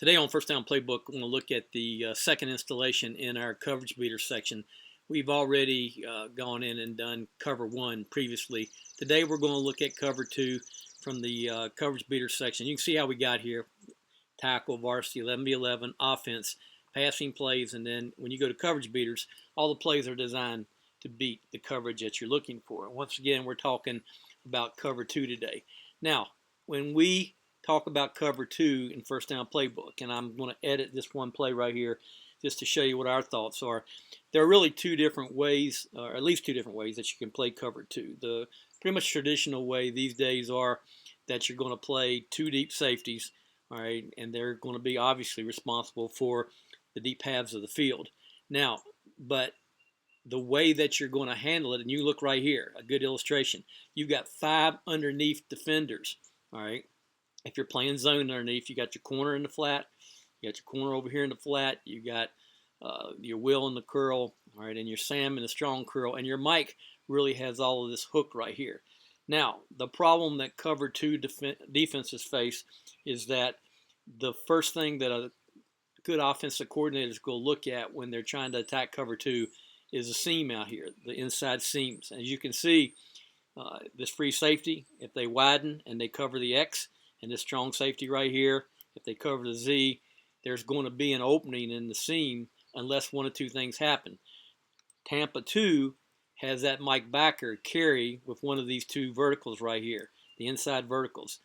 Today on First Down Playbook, we're going to look at the second installation in our coverage beater section. We've already gone in and done cover one previously. Today we're going to look at cover two from the coverage beater section. You can see how we got here. Tackle, varsity, 11v11, offense, passing plays, and then when you go to coverage beaters, all the plays are designed to beat the coverage that you're looking for. And once again, we're talking about cover two today. Now, when we talk about cover two in First Down Playbook, and I'm going to edit this one play right here just to show you what our thoughts are. There are really two different ways, or at least two different ways that you can play cover two. The pretty much traditional way these days are that you're going to play two deep safeties, all right, and they're going to be obviously responsible for the deep halves of the field. Now, but the way that you're going to handle it, and you look right here, a good illustration. You've got 5 underneath defenders, all right. If you're playing zone underneath, you got your corner in the flat, you got your corner over here in the flat, you got your will in the curl, all right, and your Sam in the strong curl, and your Mike really has all of this hook right here. Now, the problem that cover two defenses face is that the first thing that a good offensive coordinator is going to look at when they're trying to attack cover two is the seam out here, the inside seams. As you can see, this free safety, if they widen and they cover the X, and this strong safety right here, if they cover the Z, there's going to be an opening in the seam unless one of two things happen. Tampa 2 has that Mike backer carry with one of these two verticals right here, the inside verticals.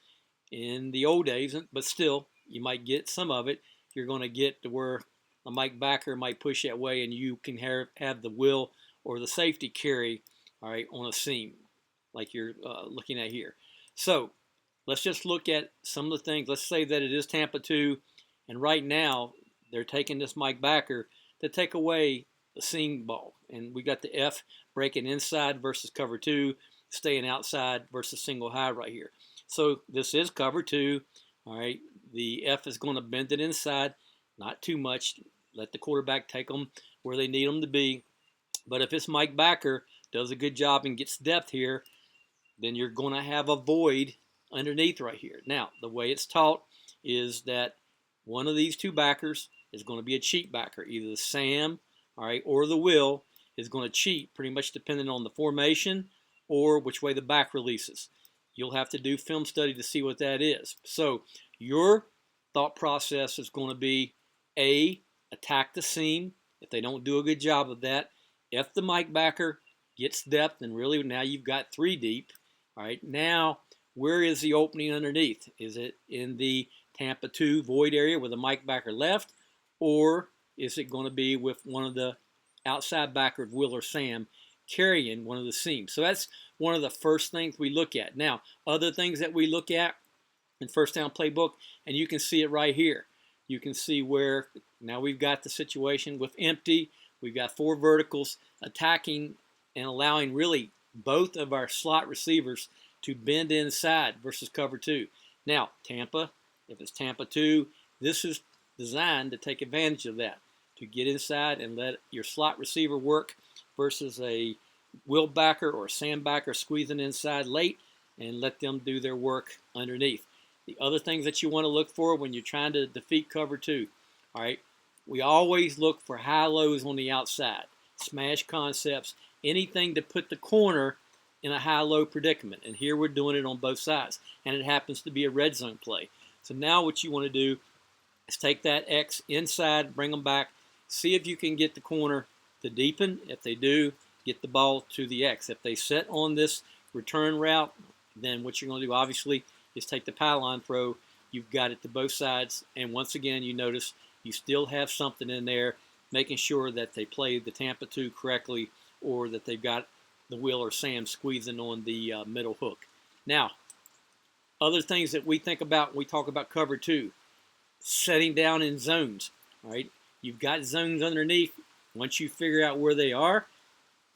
In the old days, but still, you might get some of it. You're going to get to where a Mike backer might push that way and you can have the will or the safety carry, all right, on a seam like you're looking at here. So let's just look at some of the things. Let's say that it is Tampa 2, and right now they're taking this Mike backer to take away the seam ball. And we got the F breaking inside versus cover 2, staying outside versus single high right here. So this is cover 2. All right, the F is going to bend it inside, not too much. Let the quarterback take them where they need them to be. But if this Mike backer does a good job and gets depth here, then you're going to have a void underneath right here. Now, the way it's taught is that one of these two backers is going to be a cheat backer. Either the Sam, all right, or the Will is going to cheat, pretty much depending on the formation or which way the back releases. You'll have to do film study to see what that is. So your thought process is going to be A, attack the seam. If they don't do a good job of that, if the Mike backer gets depth, and really now you've got 3 deep, all right, now where is the opening underneath? Is it in the Tampa 2 void area where the Mike backer left, or is it going to be with one of the outside backer of Will or Sam carrying one of the seams? So that's one of the first things we look at. Now, other things that we look at in First Down Playbook, and you can see it right here. You can see where now we've got the situation with empty. We've got 4 verticals attacking and allowing really both of our slot receivers to bend inside versus cover 2. Now, Tampa, if it's Tampa 2, this is designed to take advantage of that, to get inside and let your slot receiver work versus a Will backer or a Sam backer squeezing inside late and let them do their work underneath. The other things that you want to look for when you're trying to defeat cover 2, all right, we always look for high-lows on the outside, smash concepts, anything to put the corner in a high-low predicament. And here we're doing it on both sides. And it happens to be a red zone play. So now what you want to do is take that X inside, bring them back, see if you can get the corner to deepen. If they do, get the ball to the X. If they set on this return route, then what you're going to do, obviously, is take the pylon throw. You've got it to both sides. And once again, you notice you still have something in there, making sure that they play the Tampa 2 correctly or that they've got the Will or Sam squeezing on the middle hook. Now, other things that we think about when we talk about cover 2, setting down in zones. All right, you've got zones underneath. Once you figure out where they are,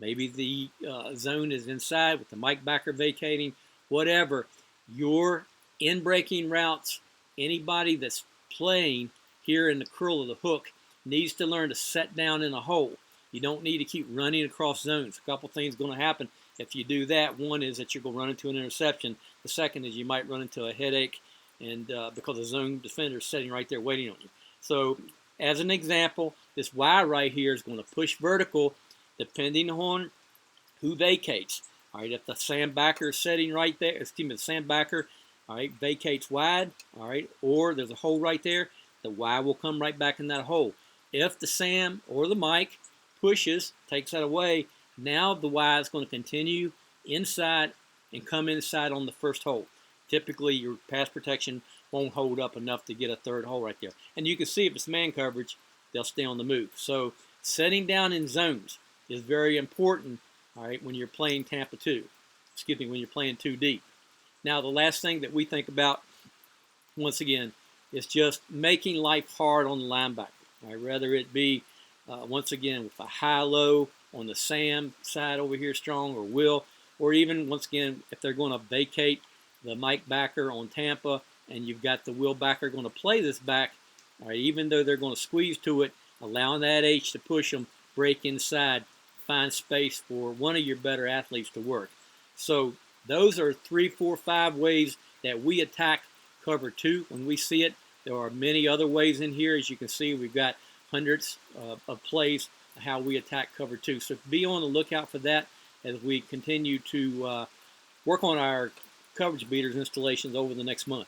maybe the zone is inside with the Mike backer vacating, whatever. Your in-breaking routes, anybody that's playing here in the curl of the hook needs to learn to set down in a hole. You don't need to keep running across zones. A couple things going to happen if you do that. One is that you're going to run into an interception. The second is you might run into a headache and because the zone defender is sitting right there waiting on you. So as an example, this Y right here is going to push vertical depending on who vacates. All right, if the sandbacker is sitting right there, excuse me, the sandbacker, all right, vacates wide, all right, or there's a hole right there, the Y will come right back in that hole. If the Sam or the Mike pushes, takes that away, now the Y is going to continue inside and come inside on the first hole. Typically, your pass protection won't hold up enough to get a third hole right there. And you can see if it's man coverage, they'll stay on the move. So setting down in zones is very important, all right, when you're playing Tampa 2. Excuse me, when you're playing 2 deep. Now, the last thing that we think about, once again, is just making life hard on the linebacker. All right, whether it be, once again, with a high-low on the Sam side over here strong, or Will, or even, once again, if they're going to vacate the Mike backer on Tampa, and you've got the Will backer going to play this back, all right, even though they're going to squeeze to it, allowing that H to push them, break inside, find space for one of your better athletes to work. So those are 3, 4, 5 ways that we attack cover 2 when we see it. There are many other ways in here. As you can see, we've got hundreds of plays how we attack cover 2. So be on the lookout for that as we continue to work on our coverage beaters installations over the next month.